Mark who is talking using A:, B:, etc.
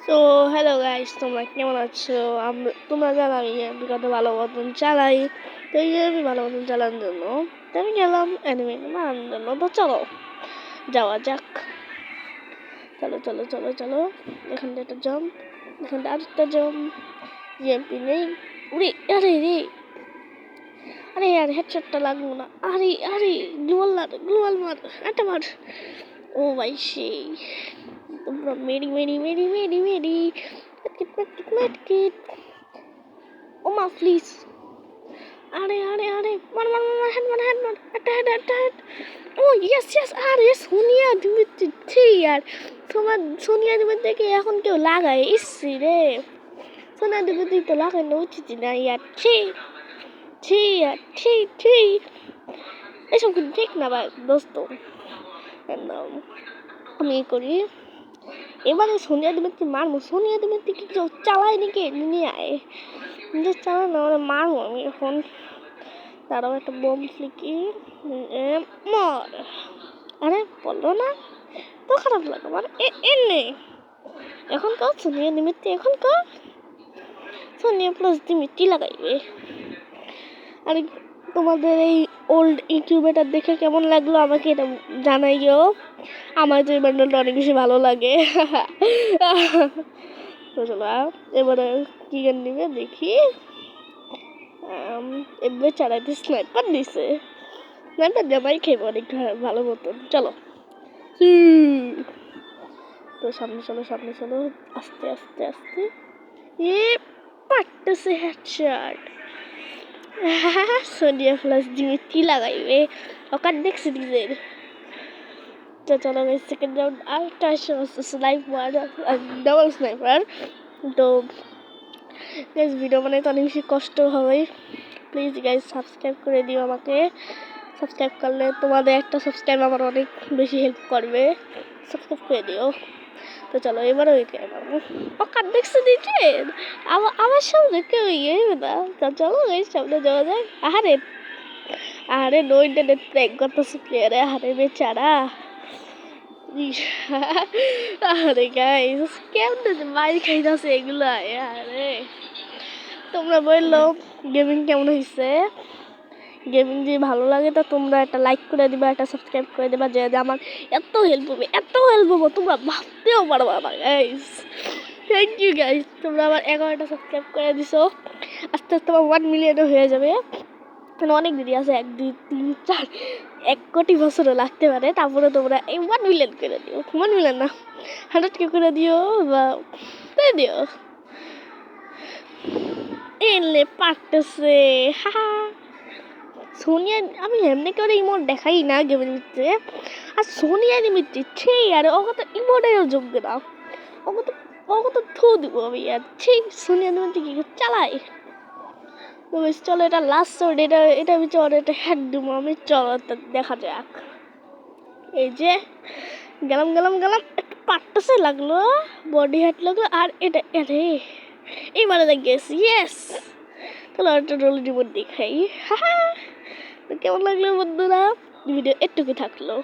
A: So hello guys, তোমরা কেমন আছো? তোমরা জানো আমি কত ভালো মতন চালাই। তো এই যে আমি ভালো মতন চালানোর জন্য তো আমি গেলাম অ্যানিমে বানানোর জন্য। তো চলো যাওয়া যাক। চলো চলো চলো চলো, এখানটা একটা জাম্প, এখানটা আরেকটা জাম্প। জিএমপি নেই। উড়ি, আরে রে, আরে আর হেডশটটা লাগলো না। আরে আরে, গ্লোয়াল মার, একটা মার। ও ভাই সেই তোমরা মেরি মেরি মেরি মেরি মেরি মেটকিট। ও মা প্লিজ, আরে আরে আরে, মার মার মার, হেড মার, একটা হেড। ও ইয়েস ইয়েস। আরে সোনিয়া তুমি ঠিক আর তোমার সোনিয়া তুমি দেখে এখন কেউ লাগায় ইসি রে। সোনিয়া তুমি তো লাগানো উচিত না ইয়ার। ছি ছি আর ছি ছি, এসব কিন্তু ঠিক না ভাই দোস্ত। আমি করি এবারে সোনিয়া দেবের মারবো। সোনিয়া দেবের কি কেউ চালায় নাকি নিয়ে আয়, চালায় না মানে মারবো আমি এখন। তারাও একটা বোম ফ্লিকি মর। আরে বললো না তো খারাপ লাগে আমার। এনে এখন কার সোনিয়া দিমিত্রি, এখন কার সোনিয়া প্লাস দিমিত্রি লাগাইবে। আর তোমাদের এই ওল্ড ইউটিউবেটার দেখে কেমন লাগলো আমাকে এটা জানাইও। আমার যে বান্ডলটা অনেক বেশি ভালো লাগে। এবারে কি গান নিবে দেখি। এবার চালাইতে স্নাইপার দিছে। স্নাইপার জামাই খেয়ে অনেক ভালো মতন। চলো তো সামনে চলো সামনে চলো, আস্তে আস্তে আস্তে। এ পারতেছে হেডশট। সোনিয়া প্লাস দিমিত্রি লাগাইবে ওকার দেখছি নিজের। তো চলো সেকেন্ড রাউন্ড আরেকটা স্নাইপার, ডাবল স্নাইপার। তো গাইজ ভিডিও মানে তো অনেক বেশি কষ্ট হবে। প্লিজ গাইজ সাবস্ক্রাইব করে দিও আমাকে। সাবস্ক্রাইব করলে তোমাদের একটা সাবস্ক্রাইব আমার অনেক বেশি হেল্প করবে। সাবস্ক্রাইব করে দিও। তো চলো এবারে ওইকে ওকার দেখছে দিচ্ছে আমার সামনে কেউ ইয়ে না। তো চলো গাইজ সামনে যাওয়া যায়। আরে নো ইন্টারনেট প্র্যাঙ্ক করতেছে প্লেয়ারে। আরে বেচারা। আরে গাইস কেমন মাইর খাইতেছে এগুলো। আরে তোমরা বললো গেমিং কেমন হয়েছে। গেমিং যদি ভালো লাগে তো তোমরা একটা লাইক করে দিবা, একটা সাবস্ক্রাইব করে দিবা, যে আমার এত হেল্প হবে তোমরা ভাবতেও পারবা না গাইস। থ্যাংক ইউ গাইস, তোমরা আমার 11টা সাবস্ক্রাইব করে দিছো। আস্তে আস্তে আমার 1 মিলিয়নও হয়ে যাবে। অনেক দেরি আছে, 1 2 3 4 1 কোটি বছরও লাগতে পারে। তারপরে তোমরা এই 1 মিলিয়ন করে দিও। 1 মিলিয়ন না, 100কে করে দিও বা করে দিও। এলে পারতেছে। হা সোনিয়া আমি এমনি করে ইমোট দেখাই না গেমের ভিতরে। আর সোনিয়া নিমিত্তি ছি, আর ওকে তো ইমোটেরও যোগ্য না। ওকে তো থু দিব আমি। আর ছি, সোনিয়া নিমিত্তি কি চালায়। চলো এটা লাস্ট শট, এটা আমি চলো এটা হেড দিব আমি। চলো দেখা যাক। এই যে গেলাম একটু পারতেছে লাগলো, বডি হেড লাগলো। আর এটা আরে এইবারে গেছি ইয়েস। তাহলে একটা রোল রিমোট দেখাই। তো কেমন লাগলো বন্ধুরা, ভিডিও এটুকু থাকলো।